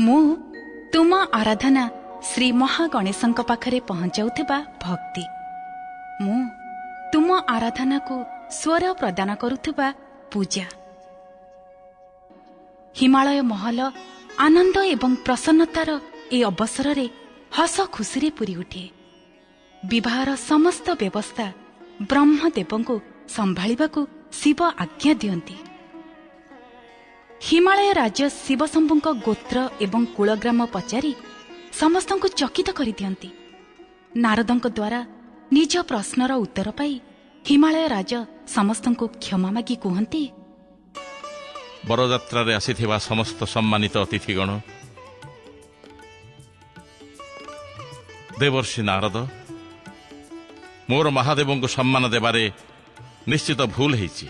ମୁଁ ତୁମ ଆରାଧନା ଶ୍ରୀ ମହାଗଣେଶଙ୍କ ପାଖରେ ପହଞ୍ଚାଉଥିବା ଭକ୍ତି। ମୁଁ ତୁମ ଆରାଧନାକୁ ସ୍ୱର ପ୍ରଦାନ କରୁଥିବା ପୂଜା। ହିମାଳୟ ମହଲ ଆନନ୍ଦ ଏବଂ ପ୍ରସନ୍ନତାର ଏ ଅବସରରେ ହସ ଖୁସିରେ ପୂରି ଉଠେ। ବିବାହର ସମସ୍ତ ବ୍ୟବସ୍ଥା ବ୍ରହ୍ମଦେବଙ୍କୁ ସମ୍ଭାଳିବାକୁ ଶିବ ଆଜ୍ଞା ଦିଅନ୍ତି। ହିମାଳୟ ରାଜ୍ୟ ଶିବଶମ୍ଭୁଙ୍କ ଗୋତ୍ର ଏବଂ କୁଳଗ୍ରାମ ପଚାରି ସମସ୍ତଙ୍କୁ ଚକିତ କରିଦିଅନ୍ତି। ନାରଦଙ୍କ ଦ୍ୱାରା ନିଜ ପ୍ରଶ୍ନର ଉତ୍ତର ପାଇ ହିମାଳୟ ରାଜ ସମସ୍ତଙ୍କୁ କ୍ଷମା ମାଗି କୁହନ୍ତି, ବରଯାତ୍ରାରେ ଆସିଥିବା ସମସ୍ତ ସମ୍ମାନିତ ଅତିଥିଗଣ, ଦେବର୍ଷି ନାରଦ, ମୋର ମହାଦେବଙ୍କୁ ସମ୍ମାନ ଦେବାରେ ନିଶ୍ଚିତ ଭୁଲ ହେଇଛି।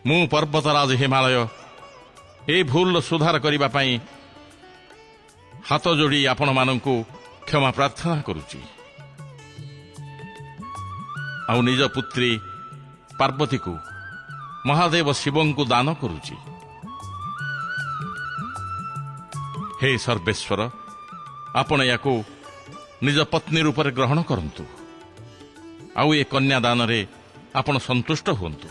ମୁଁ ପର୍ବତରାଜ ହିମାଳୟ ଏ ଭୁଲର ସୁଧାର କରିବା ପାଇଁ ହାତ ଯୋଡ଼ି ଆପଣମାନଙ୍କୁ କ୍ଷମା ପ୍ରାର୍ଥନା କରୁଛି। ଆଉ ନିଜ ପୁତ୍ରୀ ପାର୍ବତୀକୁ ମହାଦେବ ଶିବଙ୍କୁ ଦାନ କରୁଛି। ହେ ସର୍ବେଶ୍ୱର, ଆପଣ ୟାକୁ ନିଜ ପତ୍ନୀ ରୂପରେ ଗ୍ରହଣ କରନ୍ତୁ। ଆଉ ଏ କନ୍ୟା ଦାନରେ ଆପଣ ସନ୍ତୁଷ୍ଟ ହୁଅନ୍ତୁ।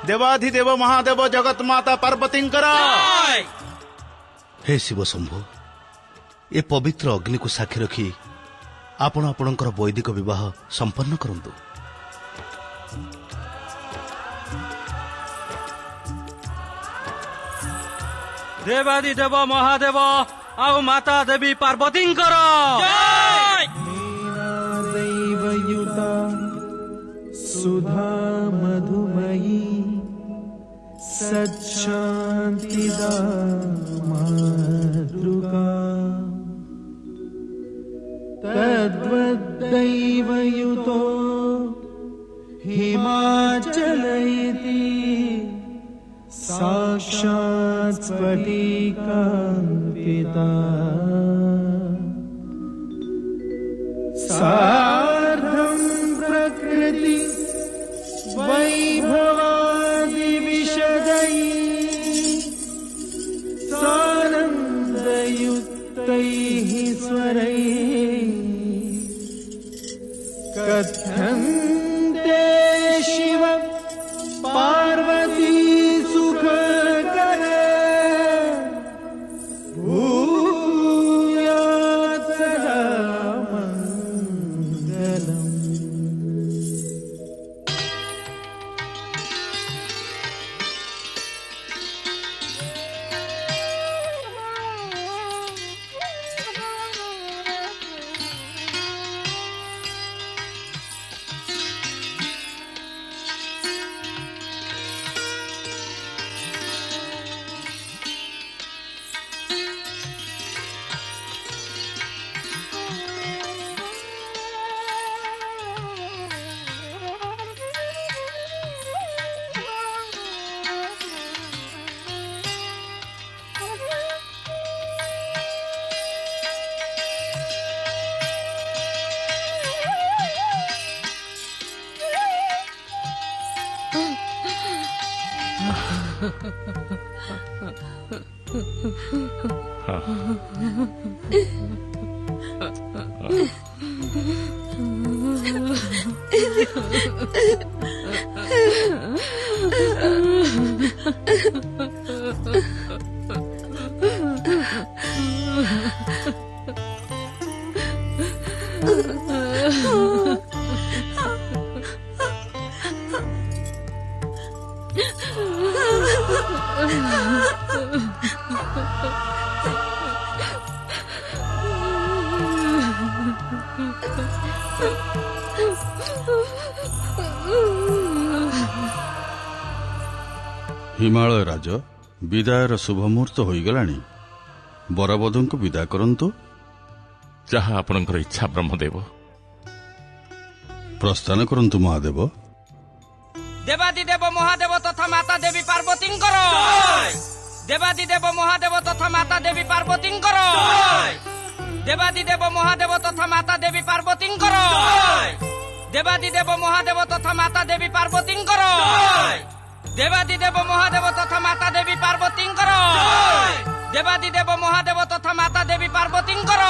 ଦେବାଧିଦେବ ମହାଦେବ ଜଗତମାତା ପାର୍ବତୀଙ୍କର ହେ ଶିବ ଶମ୍ଭୁ, ଏ ପବିତ୍ର ଅଗ୍ନିକୁ ସାକ୍ଷୀ ରଖି ଆପଣ ଆପଣଙ୍କର ବୈଦିକ ବିବାହ ସମ୍ପନ୍ନ କରନ୍ତୁ। ଦେବାଦିଦେବ ମହାଦେବ ଆଉ ମାତା ଦେବୀ ପାର୍ବତୀଙ୍କର दैवयुता सुधा मधुमयी सच्शान्तिदा मातृका तद्वद्दैवयुतो हिमाचलयति साक्षात् स्फटिकान्विता सार्धं प्रकृति वैभवादिविशदैः सानन्दयुक्तैः स्वरैः कथन्ते शिव पार्वती सुखकरे भूयात् सदा मङ्गलम्। ହିମାଳୟ ରାଜ, ବିଦାୟର ଶୁଭ ମୁହୂର୍ତ୍ତ ହୋଇଗଲାଣି। ବରବଧୂଙ୍କୁ ବିଦା କରନ୍ତୁ। ଯାହା ଆପଣଙ୍କର ଇଚ୍ଛା ବ୍ରହ୍ମଦେବ। ପ୍ରସ୍ଥାନ କରନ୍ତୁ ମହାଦେବ। ଦେବାଦିଦେବ ମହାଦେବ ତଥା ମାତା ଦେବୀ ପାର୍ବତୀଙ୍କର ଦେବାଦିଦେବ ମହାଦେବ ତଥା ମାତା ଦେବୀ ପାର୍ବତୀଙ୍କର ଦେବାଦିଦେବ ମହାଦେବ ତଥା ମାତା ଦେବୀ ପାର୍ବତୀଙ୍କର দেবাদিদেব মহাদেব তথা মাতা দেবী পার্বতীঙ্কর দেবাদিদেব মহাদেব তথা মাতা দেবী পার্বতীঙ্কর দেবাদিদেব মহাদেব তথা মাতা দেবী পার্বতীঙ্কর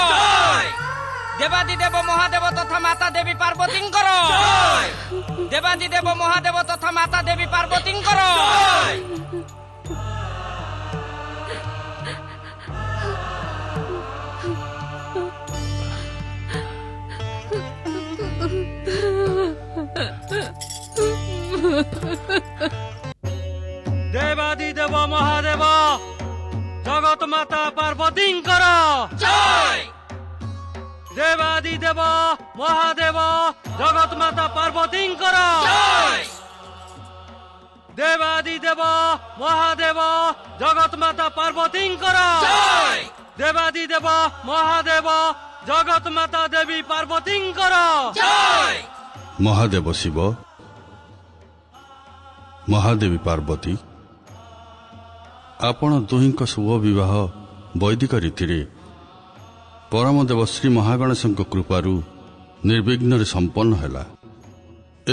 দেবাদিদেব মহাদেব তথা মাতা দেবী পার্বতীঙ্কর দেবাদিদেব মহাদেব তথা মাতা দেবী পার্বতীঙ্কর দেবাদিদেব মহাদেব জগৎ মাতা পার্বতীঙ্কর দেবাদিদেব মহাদেব জগৎ মাতা পার্বতীঙ্কর দেবাদিদেব মহাদেব জগৎ মাতা পার্বতীঙ্কর দেবাদিদেব মহাদেব জগৎ মাতা দেবী পার্বতীঙ্কর ମହାଦେବ ଶିବ ମହାଦେବୀ ପାର୍ବତୀ ଆପଣ ଦୁହିଁଙ୍କ ଶୁଭ ବିବାହ ବୈଦିକ ରୀତିରେ ପରମଦେବ ଶ୍ରୀ ମହାଗଣେଶଙ୍କ କୃପାରୁ ନିର୍ବିଘ୍ନରେ ସମ୍ପନ୍ନ ହେଲା।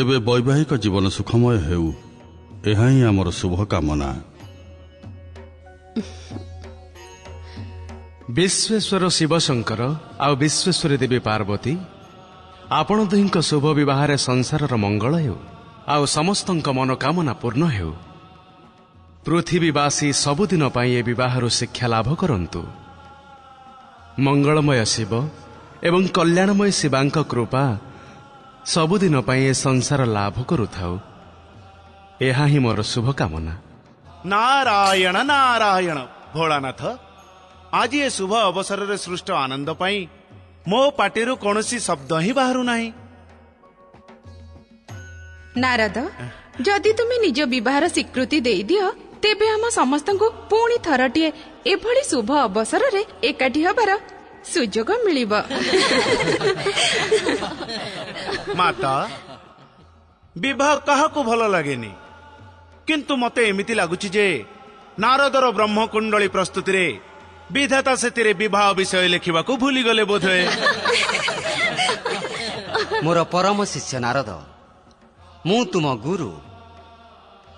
ଏବେ ବୈବାହିକ ଜୀବନ ସୁଖମୟ ହେଉ, ଏହା ହିଁ ଆମର ଶୁଭ କାମନା। ବିଶ୍ୱେଶ୍ୱର ଶିବଶଙ୍କର ଆଉ ବିଶ୍ୱେଶ୍ୱରୀ ଦେବୀ ପାର୍ବତୀ ଆପଣ ଦୁହିଁଙ୍କ ଶୁଭ ବିବାହରେ ସଂସାରର ମଙ୍ଗଳ ହେଉ, ଆଉ ସମସ୍ତଙ୍କ ମନୋକାମନା ପୂର୍ଣ୍ଣ ହେଉ। ପୃଥିବୀବାସୀ ସବୁଦିନ ପାଇଁ ଏ ବିବାହରୁ ଶିକ୍ଷା ଲାଭ କରନ୍ତୁ। ମଙ୍ଗଳମୟ ଶିବ ଏବଂ କଲ୍ୟାଣମୟ ଶିବାଙ୍କ କୃପା ସବୁଦିନ ପାଇଁ ଏ ସଂସାର ଲାଭ କରୁଥାଉ, ଏହା ହିଁ ମୋର ଶୁଭକାମନା। ନାରାୟଣ ନାରାୟଣ ଭୋଳାନାଥ, ଆଜି ଏ ଶୁଭ ଅବସରରେ ସୃଷ୍ଟ ଆନନ୍ଦ ପାଇଁ ମୋ ପାଟିରୁ କୌଣସି ଶବ୍ଦ ହିଁ ବାହାରୁ ନାହିଁ। ନାରଦ, ଯଦି ତୁମେ ନିଜ ବିବାହର ସ୍ୱୀକୃତି ଦେଇଦିଅ, ତେବେ ଆମ ସମସ୍ତଙ୍କୁ ପୁଣି ଥରଟିଏ ଏଭଳି ଶୁଭ ଅବସରରେ ଏକାଠି ହେବାର ସୁଯୋଗ ମିଳିବ। ମାତା, ବିବାହ କାହାକୁ ଭଲ ଲାଗେନି, କିନ୍ତୁ ମତେ ଏମିତି ଲାଗୁଛି ଯେ ନାରଦର ବ୍ରହ୍ମକୁଣ୍ଡଳୀ ପ୍ରସ୍ତୁତିରେ ବିଧାତା ସେଥିରେ ବିବାହ ବିଷୟ ଲେଖିବାକୁ ଭୁଲିଗଲେ ବୋଧେ। ମୋର ପରମ ଶିଷ୍ୟ ନାରଦ, ମୁଁ ତୁମ ଗୁରୁ,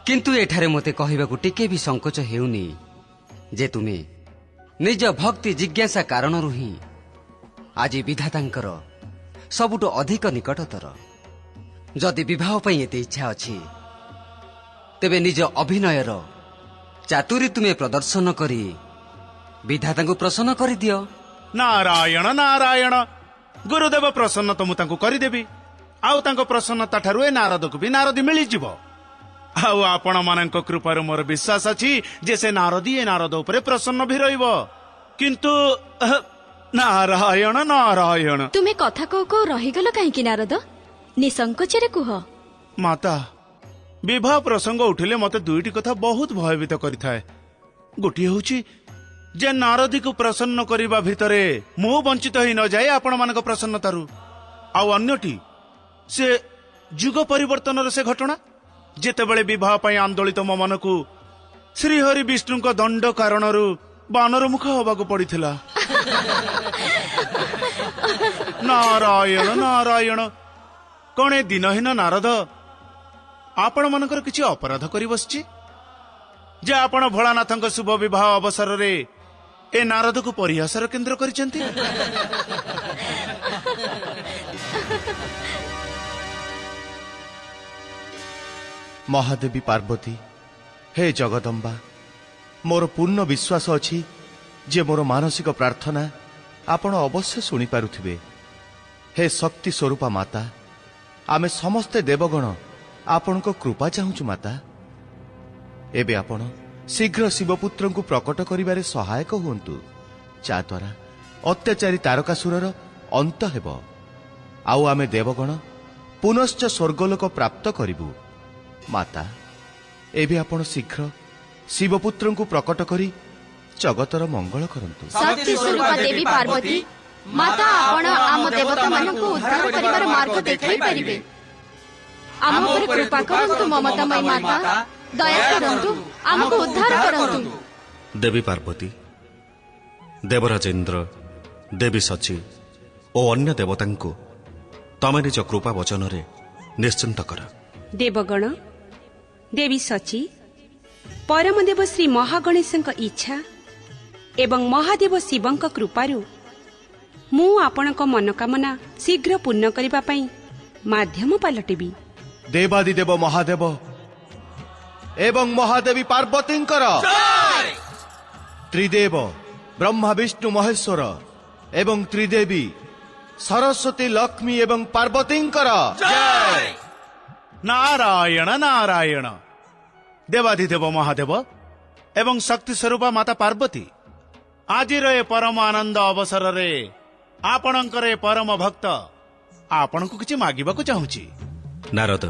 କିନ୍ତୁ ଏଠାରେ ମୋତେ କହିବାକୁ ଟିକେ ବି ସଂକୋଚ ହେଉନି ଯେ ତୁମେ ନିଜ ଭକ୍ତି ଜିଜ୍ଞାସା କାରଣରୁ ହିଁ ଆଜି ବିଧାତାଙ୍କର ସବୁଠୁ ଅଧିକ ନିକଟତର। ଯଦି ବିବାହ ପାଇଁ ଏତେ ଇଚ୍ଛା ଅଛି, ତେବେ ନିଜ ଅଭିନୟର ଚାତୁରୀ ତୁମେ ପ୍ରଦର୍ଶନ କରି ବିଧାତାଙ୍କୁ ପ୍ରସନ୍ନ କରିଦିଅ। ନାରାୟଣ ନାରାୟଣ, ଗୁରୁଦେବ ପ୍ରସନ୍ନ ତ ମୁଁ ତାଙ୍କୁ କରିଦେବି, ଆଉ ତାଙ୍କ ପ୍ରସନ୍ନତା ଠାରୁ ଏ ନାରଦକୁ ବି ନାରଦୀ ମିଳିଯିବ। ଆଉ ଆପଣମାନଙ୍କ କୃପାରୁ ମୋର ବିଶ୍ୱାସ ଅଛି ଯେ ସେ ନାରଦୀ ଏ ନାରଦ ଉପରେ ପ୍ରସନ୍ନ ବି ରହିବ। କିନ୍ତୁ ନାରାୟଣ ନାରାୟଣ, ତୁମେ କଥା କହୁ କହୁ ରହିଗଲ କାହିଁକି ନାରଦ? ନିସଂକୋଚରେ କୁହ। ମାତା, ବିବାହ ପ୍ରସଙ୍ଗ ଉଠିଲେ ମତେ ଦୁଇଟି କଥା ବହୁତ ଭୟଭୀତ କରିଥାଏ। ଗୋଟିଏ ହେଉଛି ଯେ ନାରଦୀକୁ ପ୍ରସନ୍ନ କରିବା ଭିତରେ ମୁଁ ବଞ୍ଚିତ ହେଇ ନଯାଏ ଆପଣମାନଙ୍କ ପ୍ରସନ୍ନତାରୁ, ଆଉ ଅନ୍ୟଟି ସେ ଯୁଗ ପରିବର୍ତ୍ତନର ସେ ଘଟଣା, ଯେତେବେଳେ ବିବାହ ପାଇଁ ଆନ୍ଦୋଳିତ ମୋ ମନକୁ ଶ୍ରୀହରି ବିଷ୍ଣୁଙ୍କ ଦଣ୍ଡ କାରଣରୁ ବାନରମୁଖ ହେବାକୁ ପଡ଼ିଥିଲା। ନାରାୟଣ ନାରାୟଣ, କଣ ଏ ଦିନହୀନ ନାରଦ ଆପଣମାନଙ୍କର କିଛି ଅପରାଧ କରି ବସିଛି ଯେ ଆପଣ ଭୋଳାନାଥଙ୍କ ଶୁଭ ବିବାହ ଅବସରରେ ଏ ନାରଦକୁ ପରିହାସର କେନ୍ଦ୍ର କରିଛନ୍ତି? ମହାଦେବୀ ପାର୍ବତୀ, ହେ ଜଗଦମ୍ବା, ମୋର ପୂର୍ଣ୍ଣ ବିଶ୍ୱାସ ଅଛି ଯେ ମୋର ମାନସିକ ପ୍ରାର୍ଥନା ଆପଣ ଅବଶ୍ୟ ଶୁଣିପାରୁଥିବେ। ହେ ଶକ୍ତି ସ୍ୱରୂପା ମାତା, ଆମେ ସମସ୍ତେ ଦେବଗଣ ଆପଣଙ୍କ କୃପା ଚାହୁଁଛୁ ମାତା। ଏବେ ଆପଣ ଶୀଘ୍ର ଶିବପୁତ୍ରଙ୍କୁ ପ୍ରକଟ କରିବାରେ ସହାୟକ ହୁଅନ୍ତୁ, ଯାହାଦ୍ୱାରା ଅତ୍ୟାଚାରୀ ତାରକାସୁରର ଅନ୍ତ ହେବ, ଆଉ ଆମେ ଦେବଗଣ ପୁନଶ୍ଚ ସ୍ୱର୍ଗଲୋକ ପ୍ରାପ୍ତ କରିବୁ। ମାତା, ଏବେ ଆପଣ ଶୀଘ୍ର ଶିବପୁତ୍ରଙ୍କୁ ପ୍ରକଟ କରି ଜଗତର ମଙ୍ଗଳ କରନ୍ତୁ। ଶକ୍ତି ସ୍ୱରୂପା ଦେବୀ ପାର୍ବତୀ, ମାତା, ଆପଣ ଆମ ଦେବତାମାନଙ୍କୁ ଉଦ୍ଧାର କରିବାର ମାର୍ଗ ଦେଖାଇ ପାରିବେ। ଆମ ଉପରେ କୃପା କରନ୍ତୁ ମମତାମୟୀ ମାତା, ଦୟା କରନ୍ତୁ, ଆମକୁ ଉଦ୍ଧାର କରନ୍ତୁ। ଦେବୀ ପାର୍ବତୀ, ଦେବରାଜେନ୍ଦ୍ର, ଦେବୀ ସଚୀ ଓ ଅନ୍ୟ ଦେବତାଙ୍କୁ ତମେ ନିଜ କୃପା ବଚନରେ ନିଶ୍ଚିନ୍ତ କର। ଦେବଗଣ, ଦେବୀ ସଚୀ, ପରମଦେବ ଶ୍ରୀ ମହାଗଣେଶଙ୍କ ଇଚ୍ଛା ଏବଂ ମହାଦେବ ଶିବଙ୍କ କୃପାରୁ ମୁଁ ଆପଣଙ୍କ ମନୋକାମନା ଶୀଘ୍ର ପୂର୍ଣ୍ଣ କରିବା ପାଇଁ ମାଧ୍ୟମ ପାଲଟିବି। ଦେବାଦିଦେବ ମହାଦେବ ଏବଂ ମହାଦେବୀ ପାର୍ବତୀଙ୍କର ତ୍ରିଦେବ ବ୍ରହ୍ମା ବିଷ୍ଣୁ ମହେଶ୍ୱର ଏବଂ ତ୍ରିଦେବୀ ସରସ୍ୱତୀ ଲକ୍ଷ୍ମୀ ଏବଂ ପାର୍ବତୀଙ୍କର ନାରାୟଣ ନାରାୟଣ। ଦେବାଧିଦେବ ମହାଦେବ ଏବଂ ଶକ୍ତି ସ୍ୱରୂପା ମାତା ପାର୍ବତୀ, ଆଜିର ଏ ପରମ ଆନନ୍ଦ ଅବସରରେ ଆପଣଙ୍କର ଏ ପରମ ଭକ୍ତ ଆପଣଙ୍କୁ କିଛି ମାଗିବାକୁ ଚାହୁଁଛି। ନାରଦ,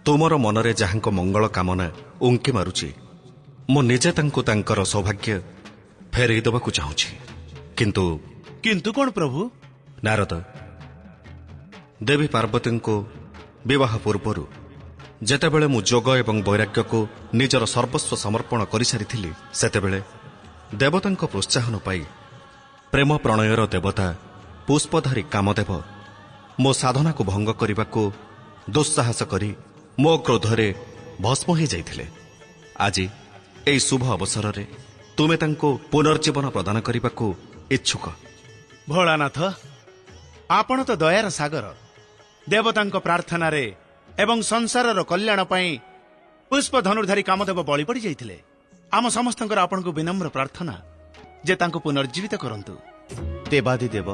ତୁମର ମନରେ ଯାହାଙ୍କ ମଙ୍ଗଳ କାମନା ଉଙ୍କି ମାରୁଛି, ମୁଁ ନିଜେ ତାଙ୍କୁ ତାଙ୍କର ସୌଭାଗ୍ୟ ଫେରାଇ ଦେବାକୁ ଚାହୁଁଛି। କିନ୍ତୁ କିନ୍ତୁ କ'ଣ ପ୍ରଭୁ? ନାରଦ, ଦେବୀ ପାର୍ବତୀଙ୍କୁ ବିବାହ ପୂର୍ବରୁ ଯେତେବେଳେ ମୁଁ ଯୋଗ ଏବଂ ବୈରାଗ୍ୟକୁ ନିଜର ସର୍ବସ୍ୱ ସମର୍ପଣ କରିସାରିଥିଲି, ସେତେବେଳେ ଦେବତାଙ୍କ ପ୍ରୋତ୍ସାହନ ପାଇ ପ୍ରେମ ପ୍ରଣୟର ଦେବତା ପୁଷ୍ପଧାରୀ କାମଦେବ ମୋ ସାଧନାକୁ ଭଙ୍ଗ କରିବାକୁ ଦୁଃସାହସ କରି ମୋ କ୍ରୋଧରେ ଭସ୍ମ ହୋଇଯାଇଥିଲେ। ଆଜି ଏହି ଶୁଭ ଅବସରରେ ତୁମେ ତାଙ୍କୁ ପୁନର୍ଜୀବନ ପ୍ରଦାନ କରିବାକୁ ଇଚ୍ଛୁକ। ଭୋଳାନାଥ, ଆପଣ ତ ଦୟାର ସାଗର। ଦେବତାଙ୍କ ପ୍ରାର୍ଥନାରେ ଏବଂ ସଂସାରର କଲ୍ୟାଣ ପାଇଁ ପୁଷ୍ପ ଧନୁର୍ଧାରୀ କାମଦେବ ବଳି ପଡ଼ି ଯାଇଥିଲେ। ଆମ ସମସ୍ତଙ୍କର ଆପଣଙ୍କୁ ବିନମ୍ର ପ୍ରାର୍ଥନା ଯେ ତାଙ୍କୁ ପୁନର୍ଜୀବିତ କରନ୍ତୁ। ଦେବାଦିଦେବ,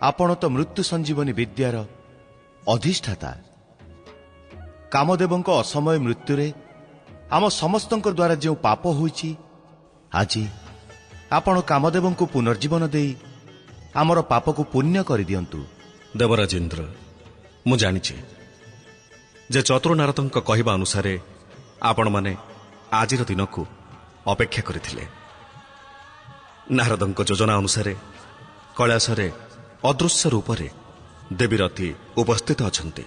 ଆପଣ ତ ମୃତ୍ୟୁ ସଞ୍ଜୀବନୀ ବିଦ୍ୟାର ଅଧିଷ୍ଠାତା। କାମଦେବଙ୍କ ଅସମୟ ମୃତ୍ୟୁରେ ଆମ ସମସ୍ତଙ୍କ ଦ୍ୱାରା ଯେଉଁ ପାପ ହୋଇଛି, ଆଜି ଆପଣ କାମଦେବଙ୍କୁ ପୁନର୍ଜୀବନ ଦେଇ ଆମର ପାପକୁ ପୁଣ୍ୟ କରିଦିଅନ୍ତୁ। ଦେବରାଜ ଇନ୍ଦ୍ର, ମୁଁ ଜାଣିଛି ଯେ ଚତୁର୍ନାରଦଙ୍କ କହିବା ଅନୁସାରେ ଆପଣମାନେ ଆଜିର ଦିନକୁ ଅପେକ୍ଷା କରିଥିଲେ। ନାରଦଙ୍କ ଯୋଜନା ଅନୁସାରେ କୈଳାସରେ ଅଦୃଶ୍ୟ ରୂପରେ ଦେବୀ ରତି ଉପସ୍ଥିତ ଅଛନ୍ତି।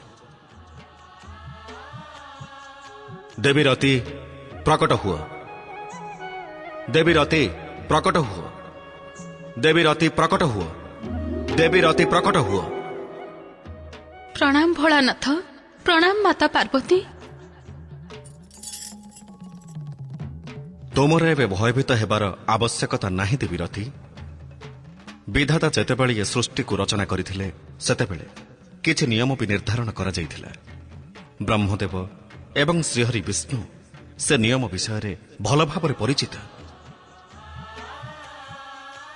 ଦେବୀ ରତି ପ୍ରକଟ ହୁଅ, ଦେବୀ ରତି ପ୍ରକଟ ହୁଅ, ଦେବୀ ରତି ପ୍ରକଟ ହୁଅ, ଦେବୀ ରତି ପ୍ରକଟ ହୁଅ। ପ୍ରଣାମ ଭୋଳାନାଥ, ପ୍ରଣାମ ମାତା ପାର୍ବତୀ। ତୁମର ଏବେ ଭୟଭୀତ ହେବାର ଆବଶ୍ୟକତା ନାହିଁ ଦେବୀ ରତି। ବିଧାତା ଯେତେବେଳେ ଏ ସୃଷ୍ଟିକୁ ରଚନା କରିଥିଲେ, ସେତେବେଳେ କିଛି ନିୟମ ବି ନିର୍ଦ୍ଧାରଣ କରାଯାଇଥିଲା। ବ୍ରହ୍ମଦେବ ଏବଂ ଶ୍ରୀହରି ବିଷ୍ଣୁ ସେ ନିୟମ ବିଷୟରେ ଭଲ ଭାବରେ ପରିଚିତ।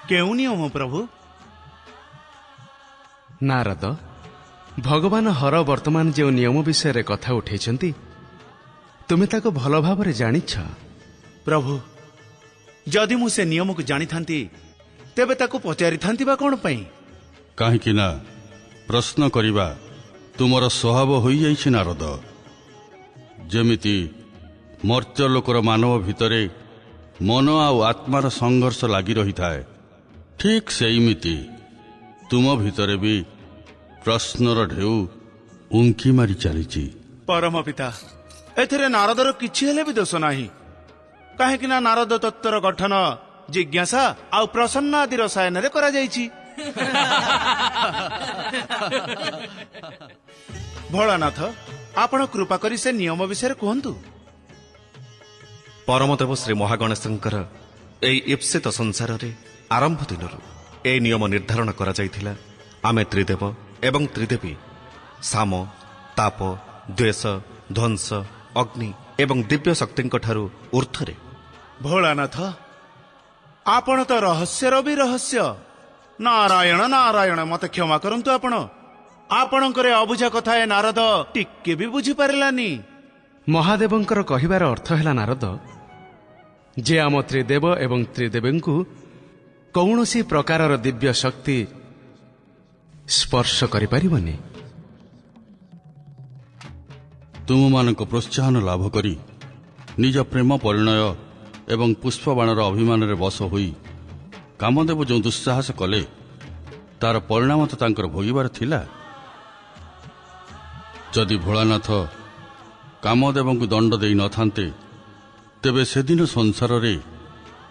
କେଉଁ ନିୟମ ପ୍ରଭୁ? ନାରଦ, ଭଗବାନ ହର ବର୍ତ୍ତମାନ ଯେଉଁ ନିୟମ ବିଷୟରେ କଥା ଉଠାଇଛନ୍ତି, ତୁମେ ତାକୁ ଭଲ ଭାବରେ ଜାଣିଛ। ପ୍ରଭୁ, ଯଦି ମୁଁ ସେ ନିୟମକୁ ଜାଣିଥାନ୍ତି, ତେବେ ତାକୁ ପଚାରିଥାନ୍ତି ବା କ'ଣ ପାଇଁ? କାହିଁକି ନା ପ୍ରଶ୍ନ କରିବା ତୁମର ସ୍ୱଭାବ ହୋଇଯାଇଛି ନାରଦ। ଯେମିତି ମର୍ତ୍ତ୍ୟଲୋକର ମାନବ ଭିତରେ ମନ ଆଉ ଆତ୍ମାର ସଂଘର୍ଷ ଲାଗି ରହିଥାଏ, ଠିକ୍ ସେଇମିତି ତୁମ ଭିତରେ ବି ପ୍ରଶ୍ନର ଢେଉ ଉଙ୍କି ମାରି ଚାଲିଛି। ପରମ ପିତା, ଏଥିରେ ନାରଦର କିଛି ହେଲେ ବି ଦୋଷ ନାହିଁ। କାହିଁକି ନା ନାରଦ ତତ୍ତ୍ୱର ଗଠନ ଜିଜ୍ଞାସା ଆଉ ପ୍ରସନ୍ନ ଆଦି ରସାୟନରେ କରାଯାଇଛି। ଭୋଳାନାଥ, ଆପଣ କୃପା କରି ସେ ନିୟମ ବିଷୟରେ କୁହନ୍ତୁ। ପରମଦେବ ଶ୍ରୀ ମହାଗଣେଶଙ୍କର ଏହି ଇପ୍ସିତ ସଂସାରରେ ଆରମ୍ଭ ଦିନରୁ ଏହି ନିୟମ ନିର୍ଦ୍ଧାରଣ କରାଯାଇଥିଲା। ଆମେ ତ୍ରିଦେବ ଏବଂ ତ୍ରିଦେବୀ ସାମ, ତାପ, ଦ୍ୱେଷ, ଧ୍ୱଂସ, ଅଗ୍ନି ଏବଂ ଦିବ୍ୟ ଶକ୍ତିଙ୍କ ଠାରୁ ଊର୍ଦ୍ଧ୍ୱରେ। ଭୋଳାନାଥ, ଆପଣ ତ ରହସ୍ୟର ବି ରହସ୍ୟ। ନାରାୟଣ ନାରାୟଣ, ମତେ କ୍ଷମା କରନ୍ତୁ। ଆପଣଙ୍କର ଅବୁଝା କଥା ଏ ନାରଦ ଟିକେ ବି ବୁଝିପାରିଲାନି। ମହାଦେବଙ୍କର କହିବାର ଅର୍ଥ ହେଲା ନାରଦ, ଯେ ଆମ ତ୍ରିଦେବ ଏବଂ ତ୍ରିଦେବୀଙ୍କୁ କୌଣସି ପ୍ରକାରର ଦିବ୍ୟ ଶକ୍ତି ସ୍ପର୍ଶ କରିପାରିବନି। ତୁମମାନଙ୍କ ପ୍ରୋତ୍ସାହନ ଲାଭ କରି ନିଜ ପ୍ରେମ ପରିଣୟ ଏବଂ ପୁଷ୍ପବାଣର ଅଭିମାନରେ ବଶ ହୋଇ କାମଦେବ ଯେଉଁ ଦୁଃସାହସ କଲେ, ତାର ପରିଣାମ ତ ତାଙ୍କର ଭୋଗିବାର ଥିଲା। ଯଦି ଭୋଳାନାଥ କାମଦେବଙ୍କୁ ଦଣ୍ଡ ଦେଇ ନଥାନ୍ତେ, ତେବେ ସେଦିନ ସଂସାରରେ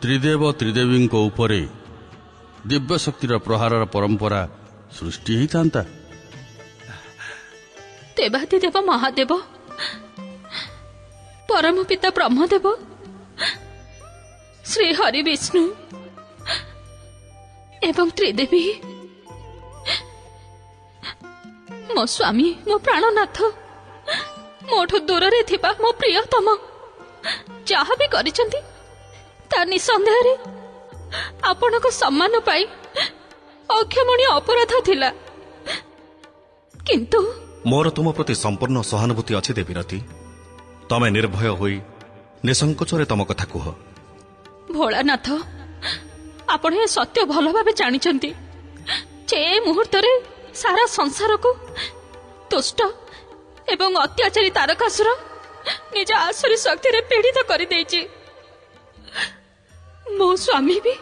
ତ୍ରିଦେବ ତ୍ରିଦେବୀଙ୍କ ଉପରେ ଦିବ୍ୟଶକ୍ତିର ପ୍ରହାରର ପରମ୍ପରା ସୃଷ୍ଟି ହୋଇଥାନ୍ତା। ଦେବାଦିଦେବ ମହାଦେବ, ପରମ ପିତା ବ୍ରହ୍ମଦେବ, ଶ୍ରୀ ହରି ବିଷ୍ଣୁ ଏବଂ ତ୍ରିଦେବୀ, ମୋ ସ୍ୱାମୀ, ମୋ ପ୍ରାଣନାଥ, ମୋଠୁ ଦୂରରେ ଥିବା ମୋ ପ୍ରିୟତମ ଯାହା ବି କରିଛନ୍ତି ତା ନିଃସନ୍ଦେହରେ ଆପଣଙ୍କ ସମ୍ମାନ ପାଇଁ ଅକ୍ଷମଣୀୟ ଅପରାଧ ଥିଲା। କିନ୍ତୁ ମୋର ତୁମ ପ୍ରତି ସମ୍ପୂର୍ଣ୍ଣ ସହାନୁଭୂତି ଅଛି ଦେବୀରତି। ତମେ ନିର୍ଭୟ ହୋଇ ନିସଙ୍କୋଚରେ ତମ କଥା କୁହ। ଭୋଳାନାଥ, ଆପଣ ଏ ସତ୍ୟ ଭଲ ଭାବେ ଜାଣିଛନ୍ତି ଯେ ଏ ମୁହୂର୍ତ୍ତରେ ସାରା ସଂସାରକୁ ଦୁଷ୍ଟ ଏବଂ ଅତ୍ୟାଚାରୀ ତାରକାସୁର ନିଜ ଆସୁରୀ ଶକ୍ତିରେ ପୀଡ଼ିତ କରିଦେଇଛି। ମୋ ସ୍ୱାମୀ ବି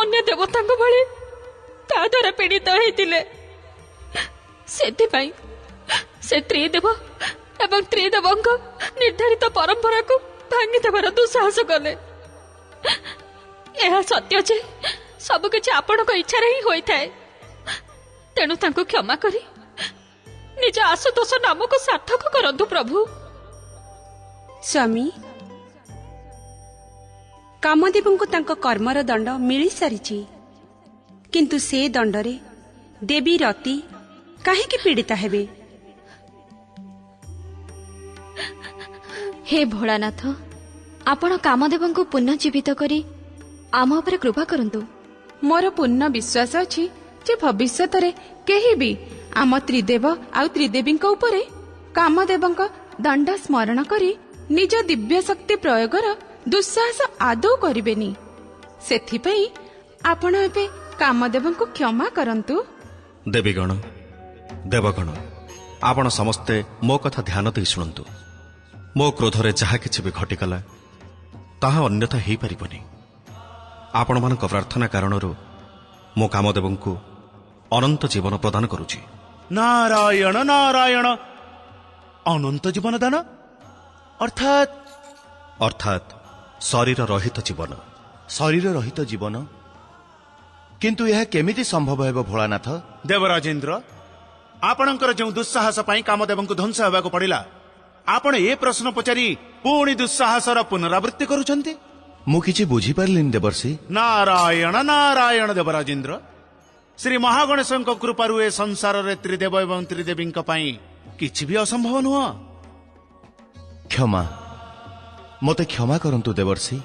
ଅନ୍ୟ ଦେବତାଙ୍କ ଭଳି ତା ଦ୍ୱାରା ପୀଡ଼ିତ ହେଇଥିଲେ। ସେଥିପାଇଁ ସେ ତ୍ରିଦେବ ଏବଂ ତ୍ରିଦେବଙ୍କ ନିର୍ଦ୍ଧାରିତ ପରମ୍ପରାକୁ ଭାଙ୍ଗିଦେବାର ଦୁଃସାହସ କଲେ। ଏହା ସତ୍ୟ ଯେ ସବୁକିଛି ଆପଣଙ୍କ ଇଚ୍ଛାରେ ହିଁ ହୋଇଥାଏ। ତେଣୁ ତାଙ୍କୁ କ୍ଷମା କରି ନିଜ ଆଶୁତୋଷ ନାମକୁ ସାର୍ଥକ କରନ୍ତୁ ପ୍ରଭୁ। ସ୍ୱାମୀ, କାମଦେବଙ୍କୁ ତାଙ୍କ କର୍ମର ଦଣ୍ଡ ମିଳିସାରିଛି, କିନ୍ତୁ ସେ ଦଣ୍ଡରେ ଦେବୀ ରତି କାହିଁକି ପୀଡ଼ିତ ହେବେ? ହେ ଭୋଳାନାଥ, ଆପଣ କାମଦେବଙ୍କୁ ପୁନଃଜୀବିତ କରି ଆମ ଉପରେ କୃପା କରନ୍ତୁ। ମୋର ପୂର୍ଣ୍ଣ ବିଶ୍ୱାସ ଅଛି ଯେ ଭବିଷ୍ୟତରେ କେହି ବି ଆମ ତ୍ରିଦେବ ଆଉ ତ୍ରିଦେବୀଙ୍କ ଉପରେ କାମଦେବଙ୍କ ଦଣ୍ଡ ସ୍ମରଣ କରି ନିଜ ଦିବ୍ୟ ଶକ୍ତି ପ୍ରୟୋଗର ଦୁଃସାହସ ଆଦୌ କରିବେନି। ସେଥିପାଇଁ ଆପଣ ଏବେ କାମଦେବଙ୍କୁ କ୍ଷମା କରନ୍ତୁ। ଦେବୀଗଣ, ଦେବଗଣ, ଆପଣ ସମସ୍ତେ ମୋ କଥା ଧ୍ୟାନ ଦେଇ ଶୁଣନ୍ତୁ। ମୋ କ୍ରୋଧରେ ଯାହା କିଛି ବି ଘଟିଗଲା ତାହା ଅନ୍ୟଥା ହେଇପାରିବନି। ଆପଣମାନଙ୍କ ପ୍ରାର୍ଥନା କାରଣରୁ ମୁଁ କାମଦେବଙ୍କୁ ଅନନ୍ତ ଜୀବନ ପ୍ରଦାନ କରୁଛି। ନାରାୟଣ ନାରାୟଣ, ଅନନ୍ତ ଜୀବନ ଦାନ ଅର୍ଥାତ୍ ଶରୀର ରହିତ ଜୀବନ। ଶରୀର ରହିତ ଜୀବନ? କିନ୍ତୁ ଏହା କେମିତି ସମ୍ଭବ ହେବ ଭୋଳାନାଥ? ଦେବରାଜେନ୍ଦ୍ର, ଆପଣଙ୍କର ଯେଉଁ ଦୁଃସାହସ ପାଇଁ କାମଦେବଙ୍କୁ ଧ୍ୱଂସ ହେବାକୁ ପଡ଼ିଲା, ଆପଣ ଏ ପ୍ରଶ୍ନ ପଚାରି ପୁଣି ଦୁଃସାହସର ପୁନରାବୃତ୍ତି କରୁଛନ୍ତି? ମୁଁ କିଛି ବୁଝିପାରିଲିନି ଦେବର୍ଷି। ନାରାୟଣ ନାରାୟଣ ଦେବରାଜେନ୍ଦ୍ର, ଶ୍ରୀ ମହାଗଣେଶଙ୍କ କୃପାରୁ ଏ ସଂସାରରେ ତ୍ରିଦେବ ଏବଂ ତ୍ରିଦେବୀଙ୍କ ପାଇଁ କିଛି ବି ଅସମ୍ଭବ ନୁହଁ। କ୍ଷମା, ମୋତେ କ୍ଷମା କରନ୍ତୁ ଦେବର୍ଷି।